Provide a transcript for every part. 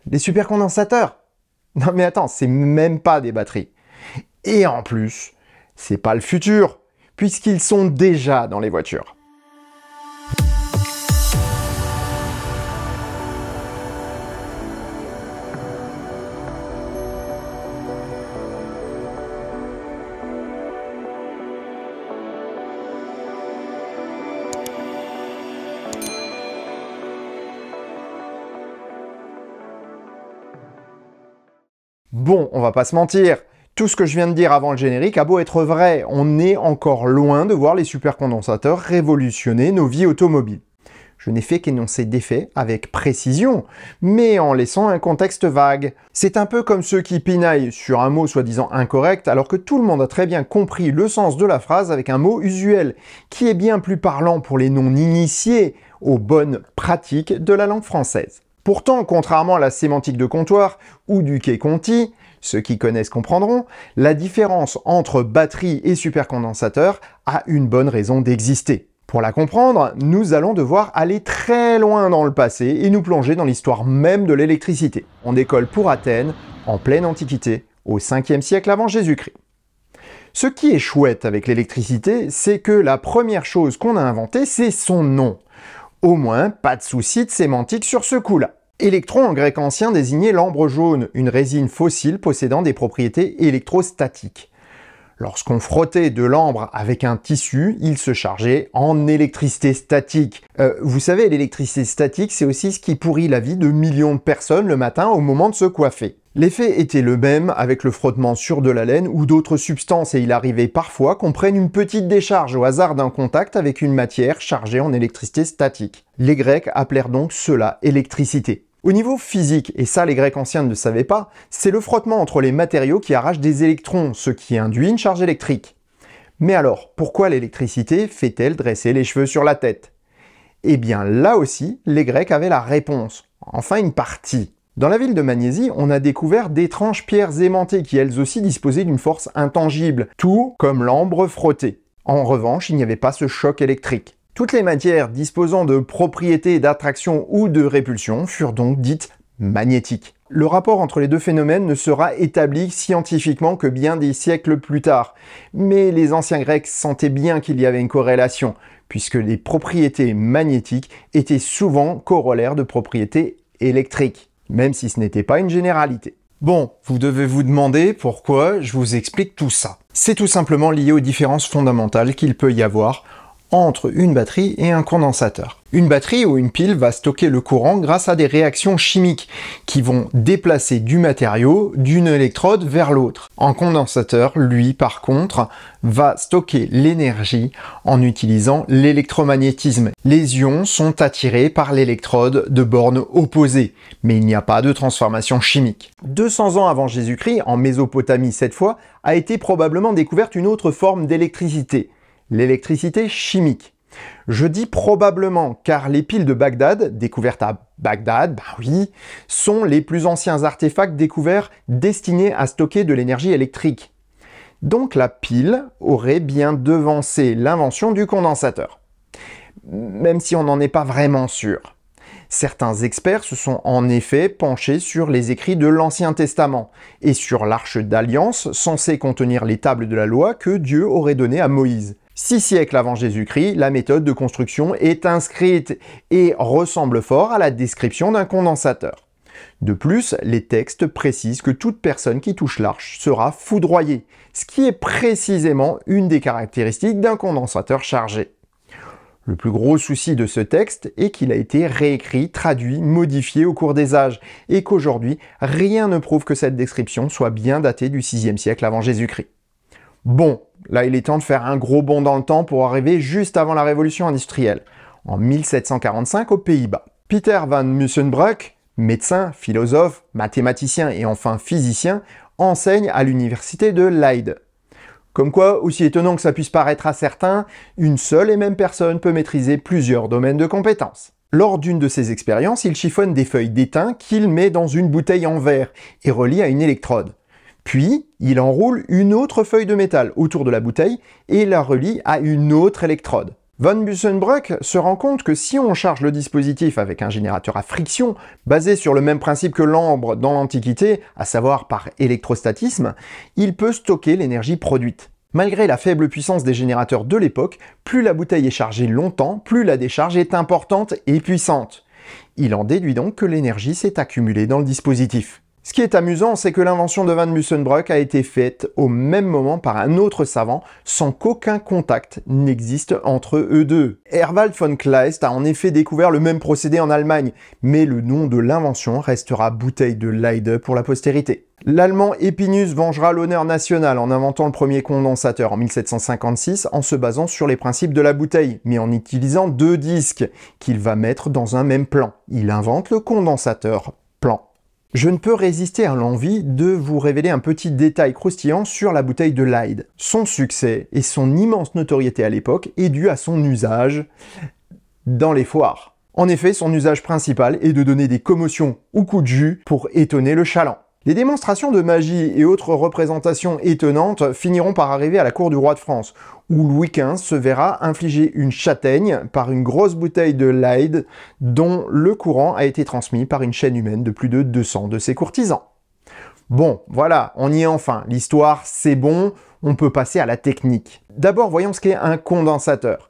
Les supercondensateurs? Non mais attends, c'est même pas des batteries. Et en plus, c'est pas le futur, puisqu'ils sont déjà dans les voitures. Bon, on va pas se mentir, tout ce que je viens de dire avant le générique a beau être vrai, on est encore loin de voir les supercondensateurs révolutionner nos vies automobiles. Je n'ai fait qu'énoncer des faits avec précision, mais en laissant un contexte vague. C'est un peu comme ceux qui pinaillent sur un mot soi-disant incorrect, alors que tout le monde a très bien compris le sens de la phrase avec un mot usuel, qui est bien plus parlant pour les non-initiés aux bonnes pratiques de la langue française. Pourtant, contrairement à la sémantique de comptoir ou du quai Conti, ceux qui connaissent comprendront, la différence entre batterie et supercondensateur a une bonne raison d'exister. Pour la comprendre, nous allons devoir aller très loin dans le passé et nous plonger dans l'histoire même de l'électricité. On décolle pour Athènes, en pleine Antiquité, au 5e siècle avant Jésus-Christ. Ce qui est chouette avec l'électricité, c'est que la première chose qu'on a inventée, c'est son nom. Au moins, pas de souci de sémantique sur ce coup-là. Électron en grec ancien désignait l'ambre jaune, une résine fossile possédant des propriétés électrostatiques. Lorsqu'on frottait de l'ambre avec un tissu, il se chargeait en électricité statique. Vous savez, l'électricité statique, c'est aussi ce qui pourrit la vie de millions de personnes le matin au moment de se coiffer. L'effet était le même avec le frottement sur de la laine ou d'autres substances et il arrivait parfois qu'on prenne une petite décharge au hasard d'un contact avec une matière chargée en électricité statique. Les Grecs appelèrent donc cela électricité. Au niveau physique, et ça les Grecs anciens ne le savaient pas, c'est le frottement entre les matériaux qui arrachent des électrons, ce qui induit une charge électrique. Mais alors, pourquoi l'électricité fait-elle dresser les cheveux sur la tête? Eh bien là aussi, les Grecs avaient la réponse, enfin une partie. Dans la ville de Magnésie, on a découvert d'étranges pierres aimantées qui elles aussi disposaient d'une force intangible, tout comme l'ambre frotté. En revanche, il n'y avait pas ce choc électrique. Toutes les matières disposant de propriétés d'attraction ou de répulsion furent donc dites magnétiques. Le rapport entre les deux phénomènes ne sera établi scientifiquement que bien des siècles plus tard, mais les anciens Grecs sentaient bien qu'il y avait une corrélation, puisque les propriétés magnétiques étaient souvent corollaires de propriétés électriques, même si ce n'était pas une généralité. Bon, vous devez vous demander pourquoi je vous explique tout ça. C'est tout simplement lié aux différences fondamentales qu'il peut y avoir entre une batterie et un condensateur. Une batterie ou une pile va stocker le courant grâce à des réactions chimiques qui vont déplacer du matériau d'une électrode vers l'autre. Un condensateur, lui, par contre, va stocker l'énergie en utilisant l'électromagnétisme. Les ions sont attirés par l'électrode de borne opposée, mais il n'y a pas de transformation chimique. 200 ans avant Jésus-Christ, en Mésopotamie cette fois, a été probablement découverte une autre forme d'électricité, l'électricité chimique. Je dis probablement car les piles de Bagdad, découvertes à Bagdad, sont les plus anciens artefacts découverts destinés à stocker de l'énergie électrique. Donc la pile aurait bien devancé l'invention du condensateur. Même si on n'en est pas vraiment sûr. Certains experts se sont en effet penchés sur les écrits de l'Ancien Testament et sur l'Arche d'Alliance censée contenir les tables de la loi que Dieu aurait données à Moïse. 6 siècles avant Jésus-Christ, la méthode de construction est inscrite et ressemble fort à la description d'un condensateur. De plus, les textes précisent que toute personne qui touche l'arche sera foudroyée, ce qui est précisément une des caractéristiques d'un condensateur chargé. Le plus gros souci de ce texte est qu'il a été réécrit, traduit, modifié au cours des âges, et qu'aujourd'hui, rien ne prouve que cette description soit bien datée du 6e siècle avant Jésus-Christ. Bon, là il est temps de faire un gros bond dans le temps pour arriver juste avant la révolution industrielle, en 1745 aux Pays-Bas. Peter van Mussenbroek, médecin, philosophe, mathématicien et enfin physicien, enseigne à l'université de Leyde. Comme quoi, aussi étonnant que ça puisse paraître à certains, une seule et même personne peut maîtriser plusieurs domaines de compétences. Lors d'une de ses expériences, il chiffonne des feuilles d'étain qu'il met dans une bouteille en verre et relie à une électrode. Puis, il enroule une autre feuille de métal autour de la bouteille et la relie à une autre électrode. Von Busenbroek se rend compte que si on charge le dispositif avec un générateur à friction, basé sur le même principe que l'ambre dans l'Antiquité, à savoir par électrostatisme, il peut stocker l'énergie produite. Malgré la faible puissance des générateurs de l'époque, plus la bouteille est chargée longtemps, plus la décharge est importante et puissante. Il en déduit donc que l'énergie s'est accumulée dans le dispositif. Ce qui est amusant, c'est que l'invention de Von Busenbroek a été faite au même moment par un autre savant, sans qu'aucun contact n'existe entre eux deux. Erwald von Kleist a en effet découvert le même procédé en Allemagne, mais le nom de l'invention restera bouteille de Leyde pour la postérité. L'Allemand Epinus vengera l'honneur national en inventant le premier condensateur en 1756 en se basant sur les principes de la bouteille, mais en utilisant deux disques qu'il va mettre dans un même plan. Il invente le condensateur plan. Je ne peux résister à l'envie de vous révéler un petit détail croustillant sur la bouteille de Leyde. Son succès et son immense notoriété à l'époque est dû à son usage dans les foires. En effet, son usage principal est de donner des commotions ou coups de jus pour étonner le chaland. Les démonstrations de magie et autres représentations étonnantes finiront par arriver à la cour du roi de France, où Louis XV se verra infliger une châtaigne par une grosse bouteille de Leyde dont le courant a été transmis par une chaîne humaine de plus de 200 de ses courtisans. Bon, voilà, on y est enfin. L'histoire, c'est bon, on peut passer à la technique. D'abord, voyons ce qu'est un condensateur.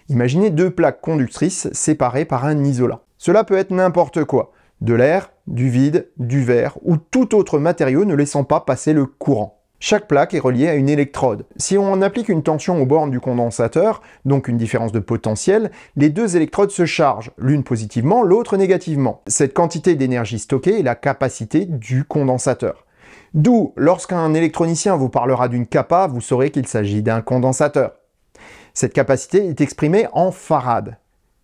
Imaginez deux plaques conductrices séparées par un isolant. Cela peut être n'importe quoi. De l'air, du vide, du verre ou tout autre matériau ne laissant pas passer le courant. Chaque plaque est reliée à une électrode. Si on applique une tension aux bornes du condensateur, donc une différence de potentiel, les deux électrodes se chargent, l'une positivement, l'autre négativement. Cette quantité d'énergie stockée est la capacité du condensateur. D'où, lorsqu'un électronicien vous parlera d'une capa, vous saurez qu'il s'agit d'un condensateur. Cette capacité est exprimée en farad.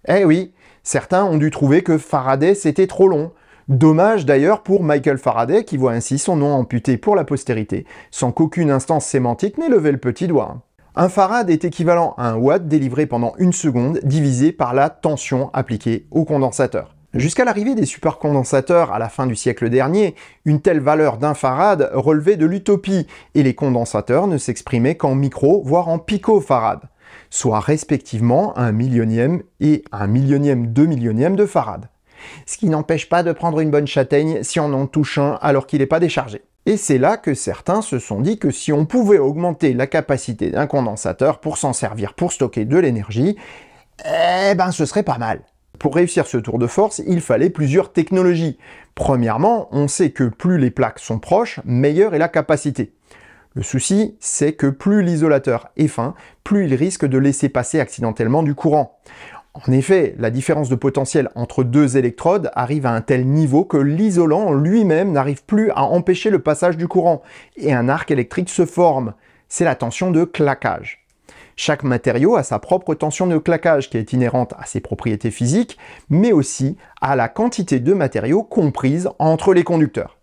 Eh oui, certains ont dû trouver que Faraday c'était trop long. Dommage d'ailleurs pour Michael Faraday qui voit ainsi son nom amputé pour la postérité, sans qu'aucune instance sémantique n'ait levé le petit doigt. Un farad est équivalent à un watt délivré pendant une seconde divisé par la tension appliquée au condensateur. Jusqu'à l'arrivée des supercondensateurs à la fin du siècle dernier, une telle valeur d'un farad relevait de l'utopie et les condensateurs ne s'exprimaient qu'en micro, voire en picofarad, soit respectivement un millionième et un millionième de millionième de farad. Ce qui n'empêche pas de prendre une bonne châtaigne si on en touche un alors qu'il n'est pas déchargé. Et c'est là que certains se sont dit que si on pouvait augmenter la capacité d'un condensateur pour s'en servir pour stocker de l'énergie, eh ben ce serait pas mal. Pour réussir ce tour de force, il fallait plusieurs technologies. Premièrement, on sait que plus les plaques sont proches, meilleure est la capacité. Le souci, c'est que plus l'isolateur est fin, plus il risque de laisser passer accidentellement du courant. En effet, la différence de potentiel entre deux électrodes arrive à un tel niveau que l'isolant lui-même n'arrive plus à empêcher le passage du courant, et un arc électrique se forme. C'est la tension de claquage. Chaque matériau a sa propre tension de claquage qui est inhérente à ses propriétés physiques, mais aussi à la quantité de matériaux comprise entre les conducteurs.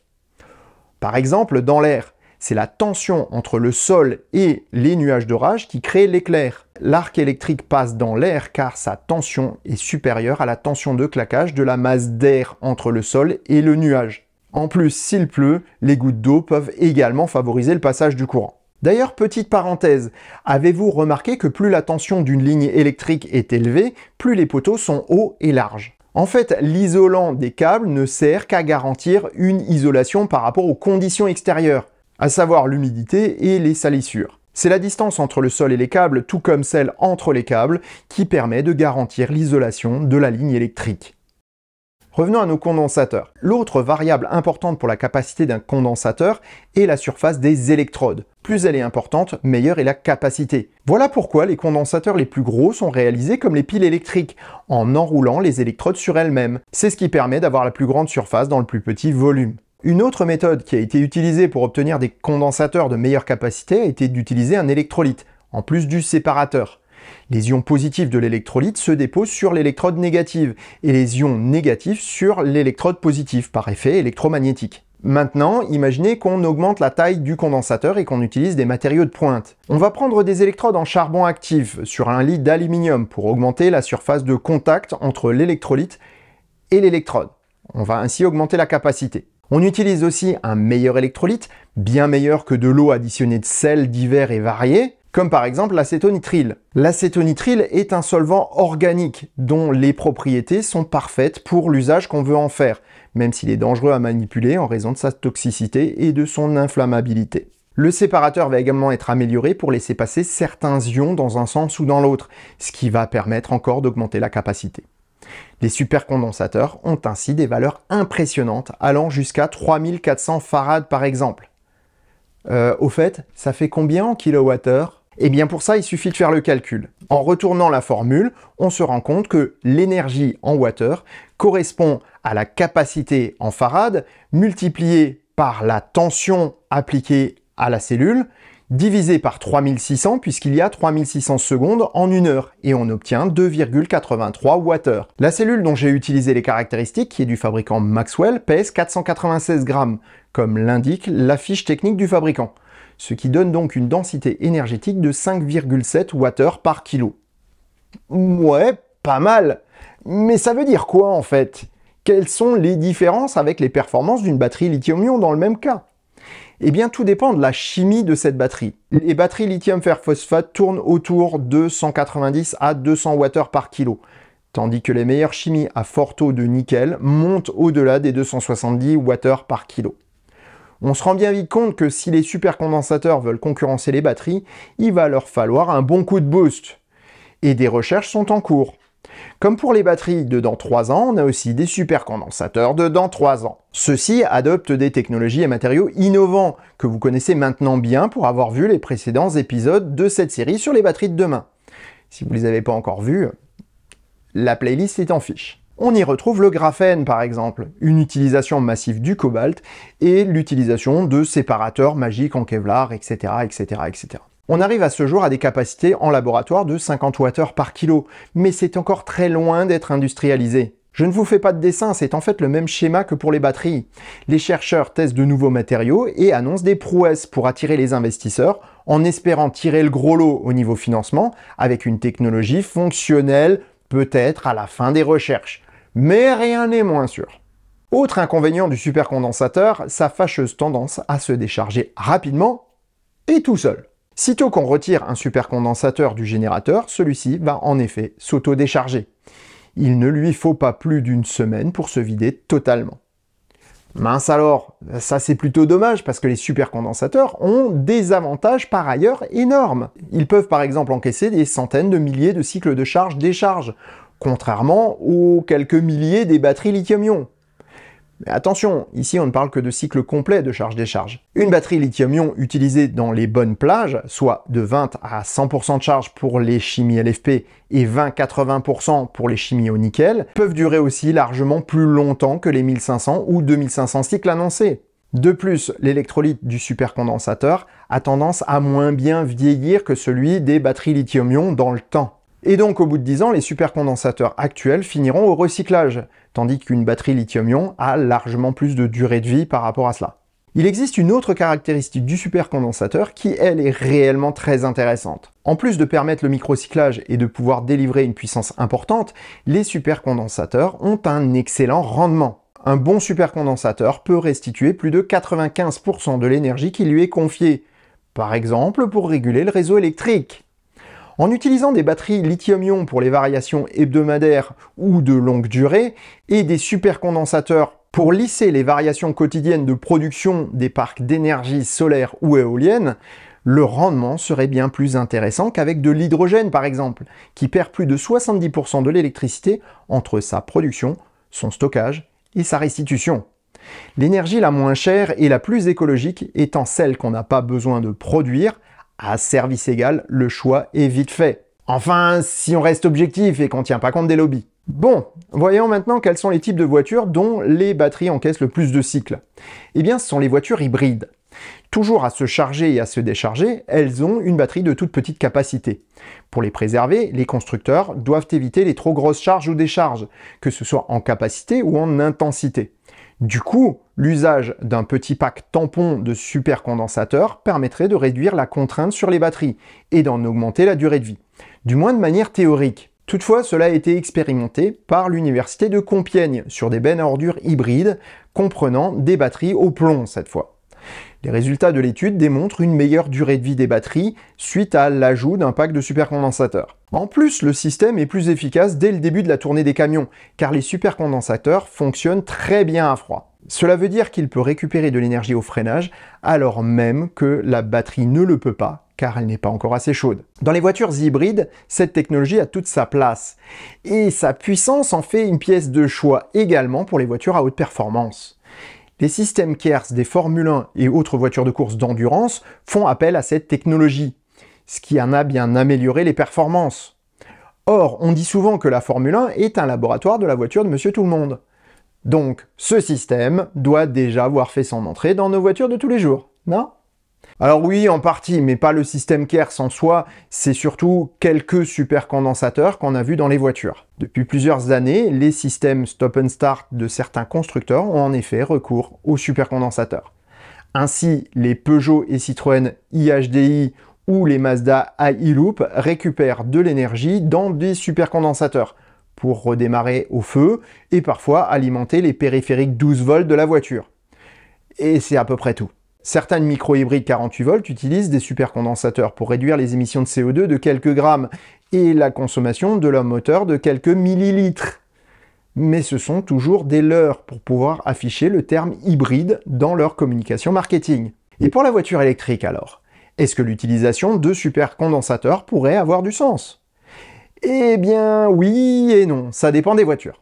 Par exemple, dans l'air, c'est la tension entre le sol et les nuages d'orage qui crée l'éclair. L'arc électrique passe dans l'air car sa tension est supérieure à la tension de claquage de la masse d'air entre le sol et le nuage. En plus, s'il pleut, les gouttes d'eau peuvent également favoriser le passage du courant. D'ailleurs, petite parenthèse, avez-vous remarqué que plus la tension d'une ligne électrique est élevée, plus les poteaux sont hauts et larges? En fait, l'isolant des câbles ne sert qu'à garantir une isolation par rapport aux conditions extérieures, à savoir l'humidité et les salissures. C'est la distance entre le sol et les câbles, tout comme celle entre les câbles, qui permet de garantir l'isolation de la ligne électrique. Revenons à nos condensateurs. L'autre variable importante pour la capacité d'un condensateur est la surface des électrodes. Plus elle est importante, meilleure est la capacité. Voilà pourquoi les condensateurs les plus gros sont réalisés comme les piles électriques, en enroulant les électrodes sur elles-mêmes. C'est ce qui permet d'avoir la plus grande surface dans le plus petit volume. Une autre méthode qui a été utilisée pour obtenir des condensateurs de meilleure capacité a été d'utiliser un électrolyte, en plus du séparateur. Les ions positifs de l'électrolyte se déposent sur l'électrode négative et les ions négatifs sur l'électrode positive par effet électromagnétique. Maintenant, imaginez qu'on augmente la taille du condensateur et qu'on utilise des matériaux de pointe. On va prendre des électrodes en charbon actif sur un lit d'aluminium pour augmenter la surface de contact entre l'électrolyte et l'électrode. On va ainsi augmenter la capacité. On utilise aussi un meilleur électrolyte, bien meilleur que de l'eau additionnée de sels divers et variés. comme par exemple l'acétonitrile. L'acétonitrile est un solvant organique dont les propriétés sont parfaites pour l'usage qu'on veut en faire, même s'il est dangereux à manipuler en raison de sa toxicité et de son inflammabilité. Le séparateur va également être amélioré pour laisser passer certains ions dans un sens ou dans l'autre, ce qui va permettre encore d'augmenter la capacité. Les supercondensateurs ont ainsi des valeurs impressionnantes, allant jusqu'à 3400 farad par exemple. Au fait, ça fait combien en kilowattheure? Eh bien pour ça, il suffit de faire le calcul. En retournant la formule, on se rend compte que l'énergie en wattheure correspond à la capacité en farad multipliée par la tension appliquée à la cellule, divisé par 3600 puisqu'il y a 3600 secondes en 1 heure et on obtient 2,83 Wh. La cellule dont j'ai utilisé les caractéristiques, qui est du fabricant Maxwell, pèse 496 grammes, comme l'indique la fiche technique du fabricant, ce qui donne donc une densité énergétique de 5,7 Wh par kilo. Ouais, pas mal. Mais ça veut dire quoi en fait? Quelles sont les différences avec les performances d'une batterie lithium-ion dans le même cas? Eh bien, tout dépend de la chimie de cette batterie. Les batteries lithium-fer-phosphate tournent autour de 190 à 200 Wh par kilo, tandis que les meilleures chimies à fort taux de nickel montent au-delà des 270 Wh par kilo. On se rend bien vite compte que si les supercondensateurs veulent concurrencer les batteries, il va leur falloir un bon coup de boost. Et des recherches sont en cours. Comme pour les batteries de dans 3 ans, on a aussi des supercondensateurs de dans 3 ans. Ceux-ci adoptent des technologies et matériaux innovants que vous connaissez maintenant bien pour avoir vu les précédents épisodes de cette série sur les batteries de demain. Si vous ne les avez pas encore vus, la playlist est en fiche. On y retrouve le graphène par exemple, une utilisation massive du cobalt et l'utilisation de séparateurs magiques en Kevlar, etc., etc., etc. On arrive à ce jour à des capacités en laboratoire de 50 Wh par kilo, mais c'est encore très loin d'être industrialisé. Je ne vous fais pas de dessin, c'est en fait le même schéma que pour les batteries. Les chercheurs testent de nouveaux matériaux et annoncent des prouesses pour attirer les investisseurs, en espérant tirer le gros lot au niveau financement, avec une technologie fonctionnelle, peut-être à la fin des recherches. Mais rien n'est moins sûr. Autre inconvénient du supercondensateur, sa fâcheuse tendance à se décharger rapidement et tout seul. Sitôt qu'on retire un supercondensateur du générateur, celui-ci va en effet s'auto-décharger. Il ne lui faut pas plus d'1 semaine pour se vider totalement. Mince alors, ça c'est plutôt dommage parce que les supercondensateurs ont des avantages par ailleurs énormes. Ils peuvent par exemple encaisser des centaines de milliers de cycles de charge-décharge, contrairement aux quelques milliers des batteries lithium-ion. Mais attention, ici on ne parle que de cycle complet de charge-décharge. Une batterie lithium-ion utilisée dans les bonnes plages, soit de 20 à 100% de charge pour les chimies LFP et 20-80% pour les chimies au nickel, peuvent durer aussi largement plus longtemps que les 1500 ou 2500 cycles annoncés. De plus, l'électrolyte du supercondensateur a tendance à moins bien vieillir que celui des batteries lithium-ion dans le temps. Et donc au bout de 10 ans, les supercondensateurs actuels finiront au recyclage, tandis qu'une batterie lithium-ion a largement plus de durée de vie par rapport à cela. Il existe une autre caractéristique du supercondensateur qui, elle, est réellement très intéressante. En plus de permettre le microcyclage et de pouvoir délivrer une puissance importante, les supercondensateurs ont un excellent rendement. Un bon supercondensateur peut restituer plus de 95% de l'énergie qui lui est confiée, par exemple pour réguler le réseau électrique. En utilisant des batteries lithium-ion pour les variations hebdomadaires ou de longue durée, et des supercondensateurs pour lisser les variations quotidiennes de production des parcs d'énergie solaire ou éolienne, le rendement serait bien plus intéressant qu'avec de l'hydrogène par exemple, qui perd plus de 70% de l'électricité entre sa production, son stockage et sa restitution. L'énergie la moins chère et la plus écologique étant celle qu'on n'a pas besoin de produire, à service égal, le choix est vite fait. Enfin, si on reste objectif et qu'on ne tient pas compte des lobbies. Bon, voyons maintenant quels sont les types de voitures dont les batteries encaissent le plus de cycles. Eh bien, ce sont les voitures hybrides. Toujours à se charger et à se décharger, elles ont une batterie de toute petite capacité. Pour les préserver, les constructeurs doivent éviter les trop grosses charges ou décharges, que ce soit en capacité ou en intensité. Du coup, l'usage d'un petit pack tampon de supercondensateur permettrait de réduire la contrainte sur les batteries et d'en augmenter la durée de vie, du moins de manière théorique. Toutefois, cela a été expérimenté par l'université de Compiègne sur des bennes à ordures hybrides comprenant des batteries au plomb cette fois. Les résultats de l'étude démontrent une meilleure durée de vie des batteries suite à l'ajout d'un pack de supercondensateurs. En plus, le système est plus efficace dès le début de la tournée des camions, car les supercondensateurs fonctionnent très bien à froid. Cela veut dire qu'il peut récupérer de l'énergie au freinage, alors même que la batterie ne le peut pas, car elle n'est pas encore assez chaude. Dans les voitures hybrides, cette technologie a toute sa place, et sa puissance en fait une pièce de choix également pour les voitures à haute performance. Les systèmes KERS des Formule 1 et autres voitures de course d'endurance font appel à cette technologie, ce qui en a bien amélioré les performances. Or, on dit souvent que la Formule 1 est un laboratoire de la voiture de Monsieur Tout-le-Monde. Donc, ce système doit déjà avoir fait son entrée dans nos voitures de tous les jours, non ? Alors oui, en partie, mais pas le système KERS en soi, c'est surtout quelques supercondensateurs qu'on a vus dans les voitures. Depuis plusieurs années, les systèmes stop and start de certains constructeurs ont en effet recours aux supercondensateurs. Ainsi, les Peugeot et Citroën iHDI ou les Mazda iLoop récupèrent de l'énergie dans des supercondensateurs pour redémarrer au feu et parfois alimenter les périphériques 12 volts de la voiture. Et c'est à peu près tout. Certaines micro-hybrides 48 volts utilisent des supercondensateurs pour réduire les émissions de CO2 de quelques grammes et la consommation de leur moteur de quelques millilitres. Mais ce sont toujours des leurres pour pouvoir afficher le terme hybride dans leur communication marketing. Et pour la voiture électrique alors, est-ce que l'utilisation de supercondensateurs pourrait avoir du sens? Eh bien oui et non, ça dépend des voitures.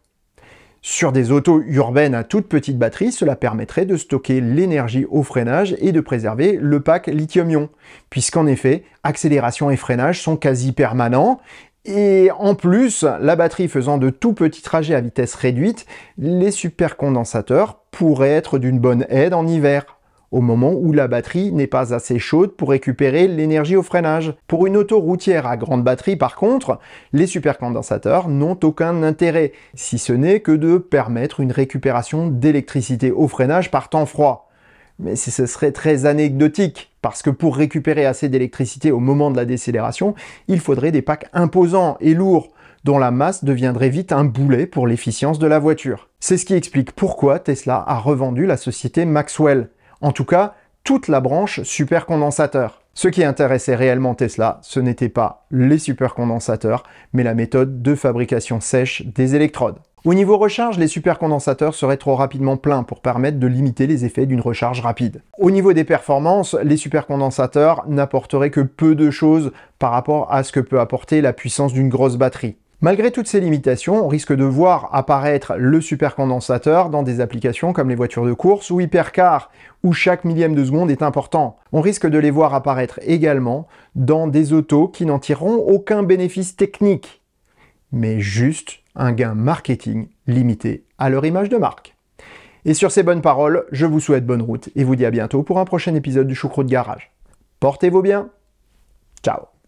Sur des autos urbaines à toute petite batterie, cela permettrait de stocker l'énergie au freinage et de préserver le pack lithium-ion, puisqu'en effet, accélération et freinage sont quasi permanents, et en plus, la batterie faisant de tout petits trajets à vitesse réduite, les supercondensateurs pourraient être d'une bonne aide en hiver, au moment où la batterie n'est pas assez chaude pour récupérer l'énergie au freinage. Pour une auto routière à grande batterie par contre, les supercondensateurs n'ont aucun intérêt, si ce n'est que de permettre une récupération d'électricité au freinage par temps froid. Mais ce serait très anecdotique, parce que pour récupérer assez d'électricité au moment de la décélération, il faudrait des packs imposants et lourds, dont la masse deviendrait vite un boulet pour l'efficience de la voiture. C'est ce qui explique pourquoi Tesla a revendu la société Maxwell. En tout cas, toute la branche supercondensateur. Ce qui intéressait réellement Tesla, ce n'était pas les supercondensateurs, mais la méthode de fabrication sèche des électrodes. Au niveau recharge, les supercondensateurs seraient trop rapidement pleins pour permettre de limiter les effets d'une recharge rapide. Au niveau des performances, les supercondensateurs n'apporteraient que peu de choses par rapport à ce que peut apporter la puissance d'une grosse batterie. Malgré toutes ces limitations, on risque de voir apparaître le supercondensateur dans des applications comme les voitures de course ou hypercars, où chaque millième de seconde est important. On risque de les voir apparaître également dans des autos qui n'en tireront aucun bénéfice technique, mais juste un gain marketing limité à leur image de marque. Et sur ces bonnes paroles, je vous souhaite bonne route et vous dis à bientôt pour un prochain épisode du Choucroute Garage. Portez-vous bien. Ciao.